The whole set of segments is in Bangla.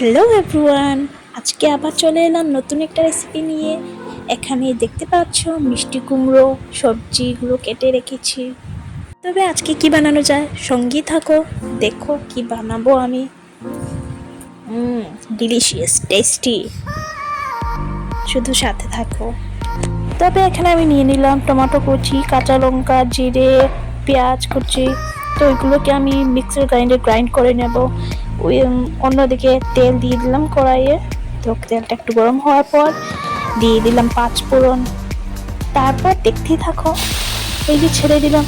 হ্যালো এভরিওয়ান, আজকে আবার চলে এলাম নতুন একটা রেসিপি নিয়ে। এখানে দেখতে পাচ্ছ মিষ্টি কুমড়ো সবজিগুলো কেটে রেখেছি। তবে আজকে কি বানানো যায়, সঙ্গী থাকো, দেখো কি বানাবো আমি। ডিলিশিয়াস টেস্টি, শুধু সাথে থাকো। তবে এখানে আমি নিয়ে নিলাম টমেটো কুচি, কাঁচা লঙ্কা, জিরে, পেঁয়াজ কুচি। তো ওইগুলোকে আমি মিক্সার গ্রাইন্ড করে নেব। ওই অন্যদিকে তেল দিয়ে দিলাম কড়াইয়ে। তো তেলটা একটু গরম হওয়ার পর দিয়ে দিলাম 5 ফোড়ন। তারপর দেখতেই থাকো, এই যে ছেড়ে দিলাম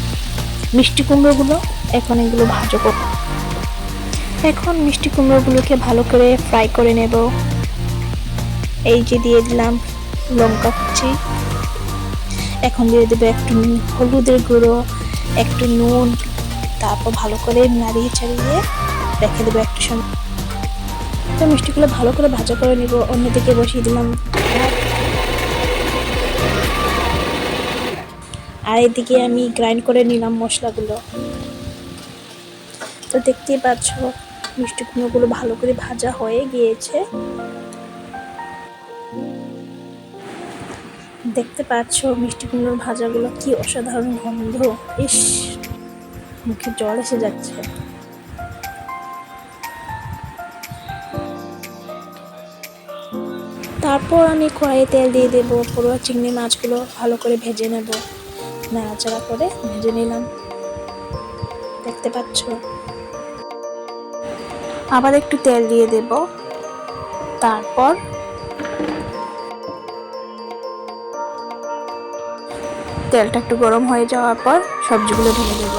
মিষ্টি কুমড়োগুলো। এখন এগুলো ভাজবো। এখন মিষ্টি কুমড়োগুলোকে ভালো করে ফ্রাই করে নেব। এই যে দিয়ে দিলাম লঙ্কা কুচি। এখন দিয়ে দেবো একটু হলুদের গুঁড়ো, একটু নুন। তারপর ভালো করে নাড়িয়ে চাড়িয়ে রেখে দেবো একটু সময়। তো মিষ্টিগুলো ভালো করে ভাজা করে নেব। অন্যদিকে বসিয়ে দিলাম ভাত। আর এদিকে আমি গ্রাইন্ড করে নিলাম মশলাগুলো। তো দেখতেই পাচ্ছ মিষ্টি কুমড়োগুলো ভালো করে ভাজা হয়ে গিয়েছে। দেখতে পাচ্ছ মিষ্টি কুমড়োর ভাজাগুলো কি অসাধারণ গন্ধ। ইস, মুখে জল এসে যাচ্ছে। তারপর আমি কড়াইয়ে তেল দিয়ে দেবো। পুরো চিংড়ি মাছগুলো ভালো করে ভেজে নেব। নাড়াচাড়া করে ভেজে নিলাম, দেখতে পাচ্ছ। আবার একটু তেল দিয়ে দেব। তারপর তেলটা একটু গরম হয়ে যাওয়ার পর সবজিগুলো ঢেলে দেব।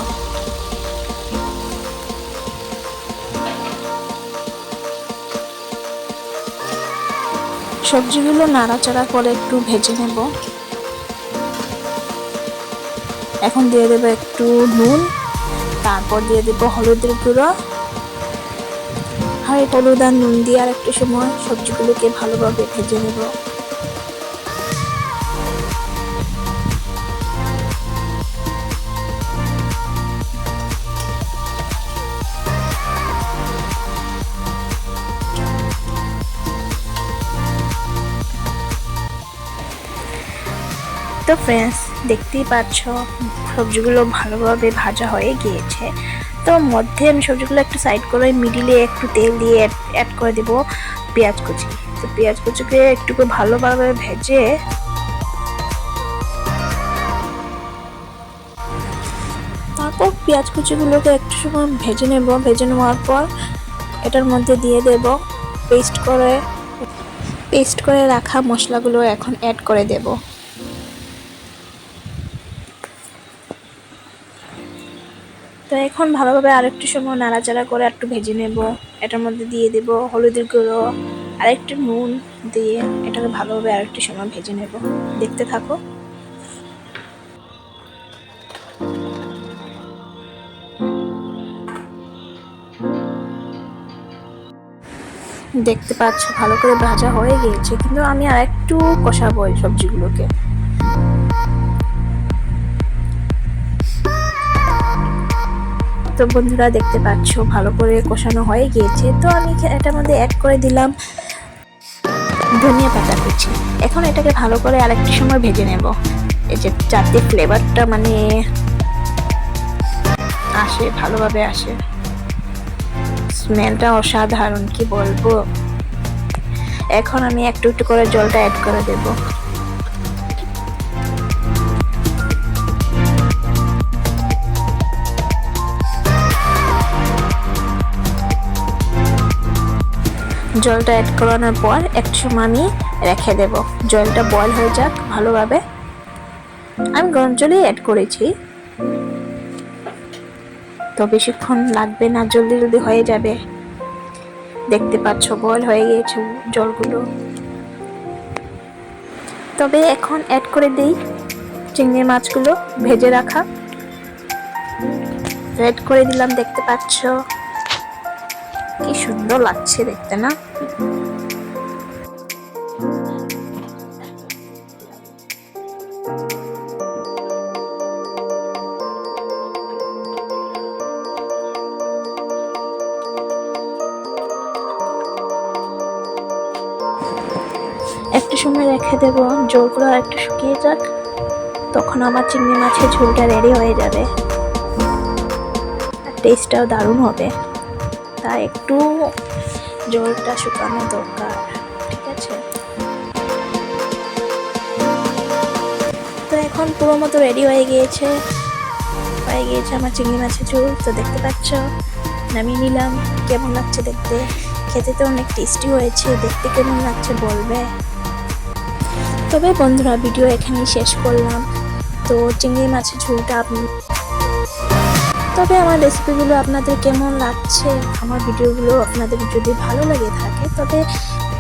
সবজিগুলো নাড়াচাড়া করে একটু ভেজে নেব। এখন দিয়ে দেবো একটু নুন। তারপর দিয়ে দেবো হলুদের গুঁড়ো। আর হলুদ আর নুন দিয়ে আর একটু সময় সবজিগুলোকে ভালোভাবে ভেজে নেব। তো ফ্রেন্ডস, দেখতেই পাচ্ছ সবজিগুলো ভালোভাবে ভাজা হয়ে গিয়েছে। তো মধ্যে আমি সবজিগুলো একটু সাইড করে মিডিলে একটু তেল দিয়ে অ্যাড করে দেবো পেঁয়াজ কুচি। তো পেঁয়াজ কুচিকে একটু ভালোভাবে ভেজে তারপর পেঁয়াজ কুচিগুলোকে একটু সময় ভেজে নেব। ভেজে নেওয়ার পর এটার মধ্যে দিয়ে দেব পেস্ট করে রাখা মশলাগুলো এখন অ্যাড করে দেব। তো এখন ভালোভাবে আরেকটু সময় নাড়াচাড়া করে একটু ভেজে নেব। এটার মধ্যে দিয়ে দেব হলুদের গুঁড়ো আর একটু নুন দিয়ে এটাকে ভালোভাবে আরেকটু সময় ভেজে নেব। দেখতে থাকো। দেখতে পাচ্ছ ভালো করে ভাজা হয়ে গিয়েছে, কিন্তু আমি আর একটু কষাবো এই সবজিগুলোকে। তো বন্ধুরা দেখতে পাচ্ছ ভালো করে কষানো হয়ে গিয়েছে। তো আমি এটার মধ্যে অ্যাড করে দিলাম ধনিয়া পাতা কুচি। এখন এটাকে ভালো করে আরেকটু সময় ভেজে নেব, এই যে যাতে ফ্লেভারটা আসে, ভালোভাবে আসে। স্মেলটা অসাধারণ, কি বলবো। এখন আমি একটু একটু করে জলটা অ্যাড করে দেব। জলটা অ্যাড করানোর পর একটু সময় আমি রেখে দেব। জলটা বয়েল হয়ে যাক ভালোভাবে। আমি গরম জলই অ্যাড করেছি, তো বেশিক্ষণ লাগবে না, জলদি জলদি হয়ে যাবে। দেখতে পাচ্ছ বয়েল হয়ে গিয়েছে জলগুলো। তবে এখন অ্যাড করে দেই চিংড়ি মাছগুলো ভেজে রাখা। অ্যাড করে দিলাম, দেখতে পাচ্ছ কি সুন্দর লাগছে দেখতে, না? একটু সময় রেখে দেব, ঝোলগুলো একটু শুকিয়ে যাক, তখন আমার চিংড়ি মাছের ঝোলটা রেডি হয়ে যাবে আর টেস্টটাও দারুণ হবে। তাই একটু ঝোলটা শুকানো দরকার, ঠিক আছে? তো এখন পুরো মতো রেডি হয়ে গিয়েছে আমার চিংড়ি মাছের ঝোল। তো দেখতে পাচ্ছ, নামিয়ে নিলাম। কেমন লাগছে দেখতে? খেতে তো অনেক টেস্টি হয়েছে, দেখতে কেমন লাগছে বলবে। তবে বন্ধুরা, ভিডিও এখানেই শেষ করলাম। তো চিংড়ি মাছের ঝোলটা তবে আমার রেসিপিগুলো আপনাদের কেমন লাগছে, আমার ভিডিওগুলো আপনাদের যদি ভালো লেগে থাকে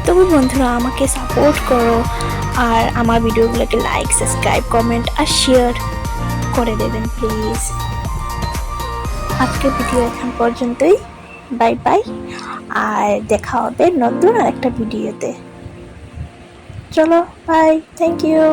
তবে বন্ধুরা আমাকে সাপোর্ট করো, আর আমার ভিডিওগুলোকে লাইক, সাবস্ক্রাইব, কমেন্ট আর শেয়ার করে দেবেন প্লিজ। আজকের ভিডিও এখন পর্যন্তই। বাই বাই, আর দেখা হবে নতুন আরেকটা ভিডিওতে। চলো বাই, থ্যাংক ইউ।